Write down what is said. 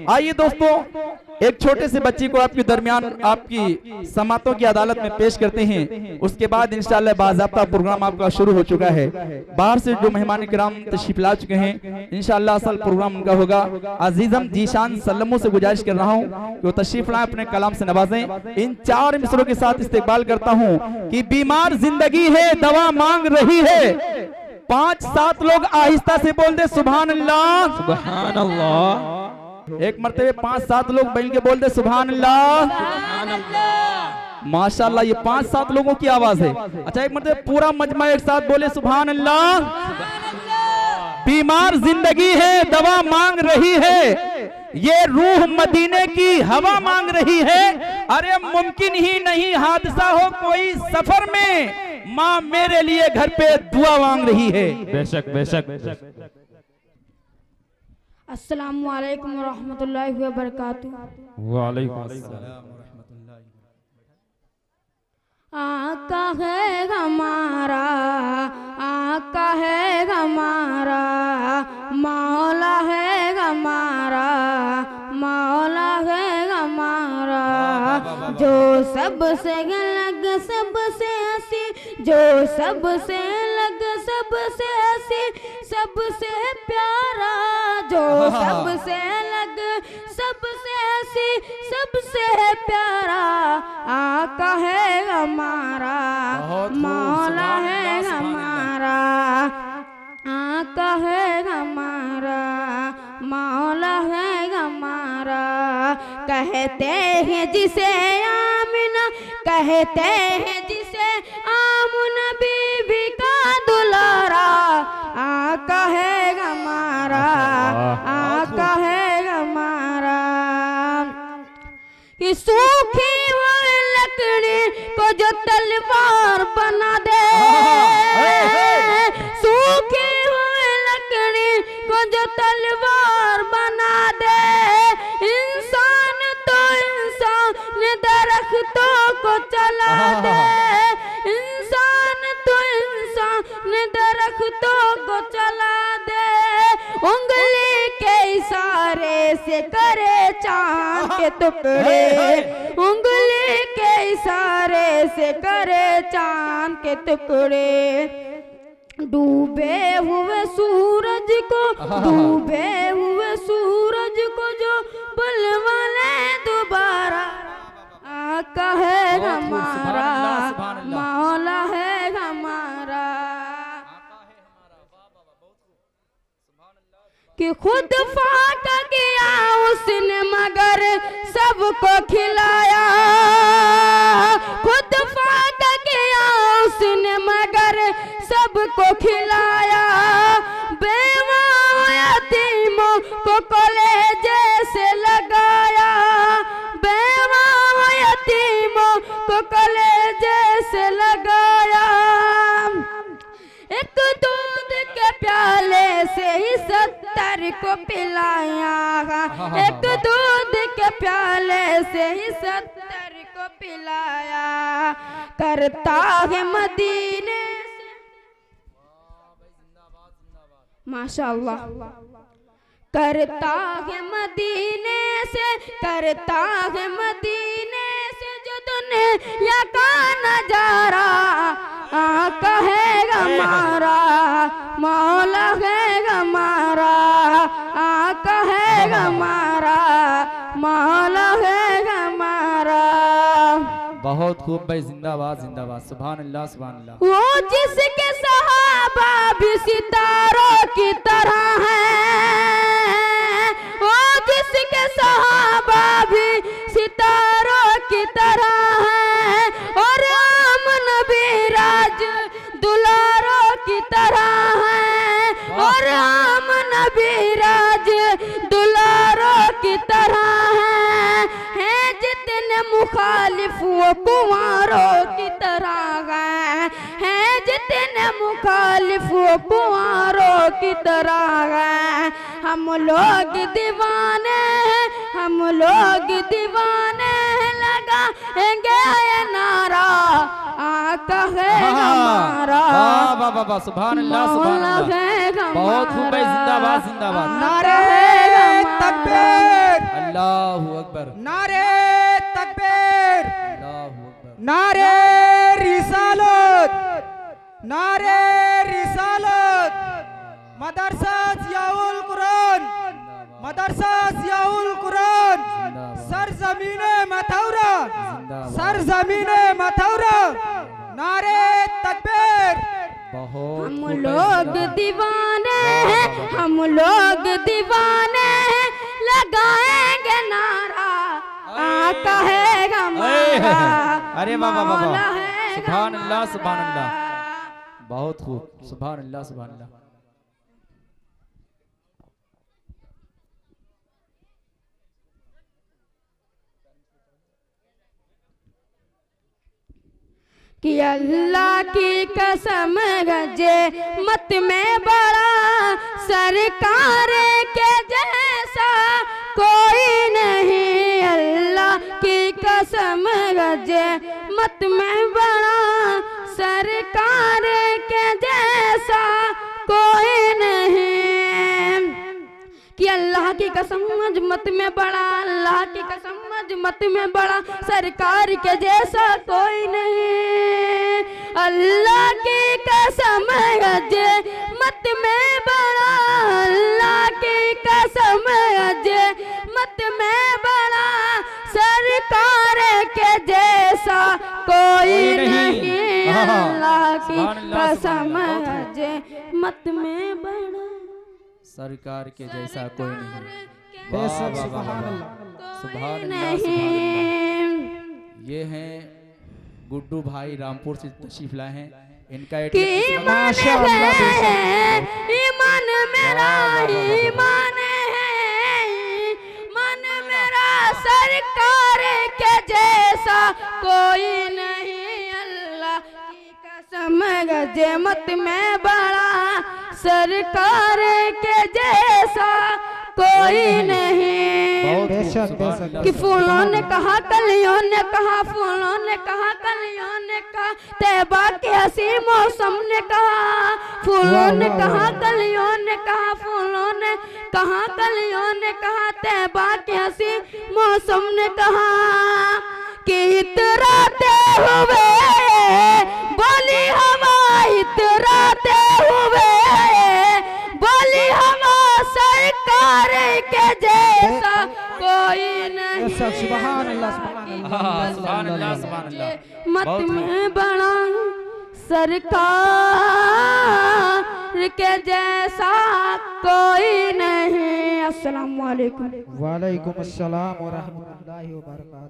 आइए दोस्तों, एक छोटे से बच्ची को आपके दरमियान आपकी समातों की अदालत में पेश करते हैं। उसके बाद इंशाअल्लाह बाज़ाब्ता प्रोग्राम आपका शुरू हो चुका है। बाहर से जो मेहमान किराम तशरीफ ला चुके हैं, इंशाअल्लाह असल प्रोग्राम उनका होगा। अजीजम जीशान सल्लमों से गुजारिश कर रहा हूँ कि वो तशरीफ लाएं, अपने कलाम से नवाजें। इन 4 मिसरों के साथ इस्तेकबाल करता हूँ कि बीमार जिंदगी है, दवा मांग रही है। 5-7 लोग आहिस्ता से बोल दे सुभान अल्लाह, सुभान अल्लाह। एक मरतबे 5-7 लोग बैठ के बोल दे सुभान अल्लाह। माशाअल्लाह, ये 5-7 लोगों की आवाज है। अच्छा, एक मरतबे पूरा मजमा एक साथ बोले सुभान अल्लाह। बीमार जिंदगी है, दवा मांग रही है, ये रूह मदीने की हवा मांग रही है। अरे मुमकिन ही नहीं हादसा हो कोई सफर में, माँ मेरे लिए घर पे दुआ मांग रही है। बेशक बेशक बेशक। अस्सलामु अलैकुम वरहमतुल्लाहि वबरकातुहू। वालेकुम अस्सलाम। आका है हमारा, आका है हमारा, मौला है हमारा, मौला है हमारा। जो सबसे अलग सबसे हंसी, जो सबसे अलग सबसे हंसी, सबसे प्यारा, जो सबसे अलग सबसे हंसी, सबसे प्यारा, आका है हमारा, मौला है हमारा, आका है हमारा, मौला है हमारा। कहते हैं जिसे आमिना, कहते हैं जिसे आमुना बीबी का दुलारा, आका है हमारा, आका है हमारा। कि सूखी हुई लकड़ी को जो तलवार बना दे, सूखी हुई लकड़ी को जो तलवार बना दे, इंसान तो इंसान दरख्तों को चला दे, इंसान तो इंसान दरख्तों को चला दे। उंगली के इशारे से करे चांद के टुकड़े, उंगली के इशारे से करे चांद के टुकड़े। डूबे हुए सूरज को, डूबे हुए सूरज को जो बुलवा ले दोबारा, आका है हमारा, मौला है हमारा। कि खुद फाका किया उसने मगर सबको खिलाया, खुद फाका किया उसने मगर सबको खिलाया। बेवा यतीमों को कलेजे से लगाया, बेवा यतीमों को कलेजे से लगाया। एक दूध के प्याले से ही 70 को पिलाया, एक दूध के प्याले से ही 70 को पिलाया। करता है मदीने से, माशाअल्लाह, करता है मदीने से, करता है मदीने से जो दुनिया का नजारा, आका है हमारा, मौला है हमारा, आका है हमारा, मौला है हमारा। बहुत खूब भाई, जिंदाबाद जिंदाबाद, सुभान अल्लाह सुभान अल्लाह। वो जिसके सहाबा भी सितारों की तरह हैं, वो जिसके सहाबा भी सितारों की तरह हैं, और आम नबी राज दुलारों की तरह हैं, और आम नबी राज दुलारों की तरह हैं। जितने मुखालिफ वो कुंवारों की तरह हैं, जितने मुखालिफ वो कुंवारों की तरह हैं। हम लोग दीवाने हैं, हम लोग दीवाने हैं, लगाएंगे ये नारा, आका है हमारा, वाह वाह वाह, सुभान अल्लाह सुभान अल्लाह। बहुत खूब भाई, जिंदाबाद जिंदाबाद। नारे तकबीर। अल्लाहु अकबर, नारे तकबीर, अल्लाहु अकबर, नारे रिसालत, नारे रिसालत। मदरसा जियाउल कुरान, मदरसा जियाउल कुरान, सरजमीने मथौरा, सरजमीने मथौरा। नारे तकबीर। हम लोग दीवाने हैं, हम लोग दीवाने हैं, लगाएंगे नारा आका है हमारा, अरे वाह वाह वाह मौला वाह, है सुभान अल्लाह सुभान हमारा। अल्लाह, बहुत खूब, सुभान अल्लाह सुभान अल्लाह। कि अल्लाह की कसम गजे मत में बड़ा, सरकार के जैसा कोई नहीं। अल्लाह की कसम गजे मत में बड़ा, सरकार के जैसा कोई नहीं। कि अल्लाह की कसम अजमत में बड़ा, अल्लाह की कसम अजमत में बड़ा, सरकार के जैसा कोई नहीं। अल्लाह की कसम अजमत में बड़ा, अल्लाह की कसम अजमत में बड़ा, सरकार के जैसा कोई नहीं। अल्लाह की कसम अजमत में बड़ा, सरकार के जैसा कोई नहीं। बेशक वाह, वाह, सुभान वाह, अल्लाह। सुभान अल्लाह, नहीं। सुभान अल्लाह। ये हैं गुड्डू भाई, रामपुर से तशरीफ लाए हैं। इनका कि एड्रेस ईमान माशाअल्लाह, है, ईमान मेरा ईमान है, मन मेरा सरकार के जैसा कोई नहीं। अल्लाह की कसम गजमत में बड़ा, सरकार के जैसा कोई नहीं। बेशक, सुभान अल्लाह, कि फूलों ने कहा, कलियों ने कहा, फूलों ने कहा, कलियों ने कहा, तैबा के हसी मौसम ने कहा। फूलों ने कहा, कलियों ने कहा, फूलों ने कहा, कलियों ने कहा, तैबा के हसी मौसम ने कहा। कि इतराते हुए बोली हवा, इतराते हुए बोली हवा, सरकार के जैसा कोई नहीं। बेशक सुभान अल्लाह, सुभान अल्लाह। सुभान अल्लाह, सुभान अल्लाह। मत बहुत खूब। में बड़ा, सरकार के जैसा कोई नहीं। अस्सलाम वालेकुम। वालेकुम अस्सलाम व रहमतुल्लाहि व बरकातहू।